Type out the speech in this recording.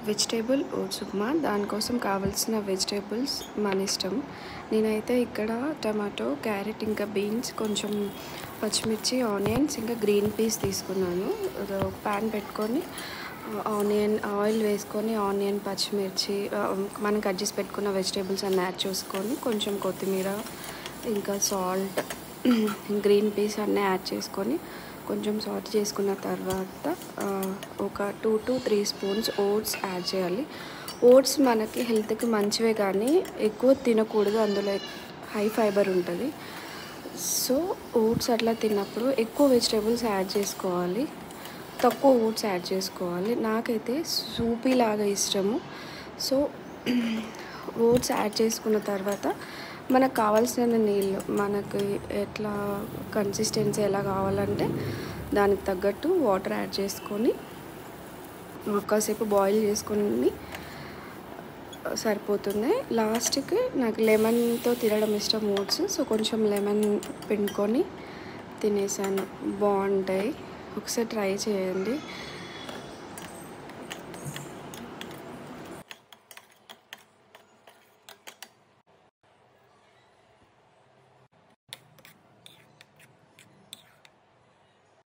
Vegetable oats upma. దానికోసం కావాల్సిన vegetables మన ఇష్టం. నేనైతే ఇక్కడ టమాటో, క్యారెట్, ఇంకా బీన్స్, కొంచెం పచ్చిమిర్చి, ఆనియన్స్, ఇంకా గ్రీన్ పీస్ తీసుకున్నాను. ప్యాన్ పెట్టుకొని ఆయిల్ వేసుకొని ఆనియన్, పచ్చిమిర్చి, మనం కట్ చేసి పెట్టుకున్న వెజిటేబుల్స్ అన్నీ యాడ్ చేసుకొని కొంచెం కొత్తిమీర, ఇంకా సాల్ట్, గ్రీన్ పీస్ అన్నీ యాడ్ చేసుకొని కొంచెం సాట్ చేసుకున్న తర్వాత ఒక 2 to 3 స్పూన్స్ ఓట్స్ యాడ్ చేయాలి. ఓట్స్ మనకి హెల్త్కి మంచివే కానీ ఎక్కువ తినకూడదు, అందులో హై ఫైబర్ ఉంటుంది. సో ఓట్స్ అట్లా తిన్నప్పుడు ఎక్కువ వెజిటేబుల్స్ యాడ్ చేసుకోవాలి, తక్కువ ఓట్స్ యాడ్ చేసుకోవాలి. నాకైతే సూపీ లాగా ఇష్టము. సో ఓట్స్ యాడ్ చేసుకున్న తర్వాత మనకు కావాల్సిన నీళ్ళు, మనకి ఎట్లా కన్సిస్టెన్సీ ఎలా కావాలంటే దానికి తగ్గట్టు వాటర్ యాడ్ చేసుకొని కాసేపు బాయిల్ చేసుకొని సరిపోతుంది. లాస్ట్కి నాకు లెమన్తో తినడం ఇష్టం ఓట్స్, సో కొంచెం లెమన్ పిండుకొని తినేసాను. బాగుంటాయి, ఒకసారి ట్రై చేయండి.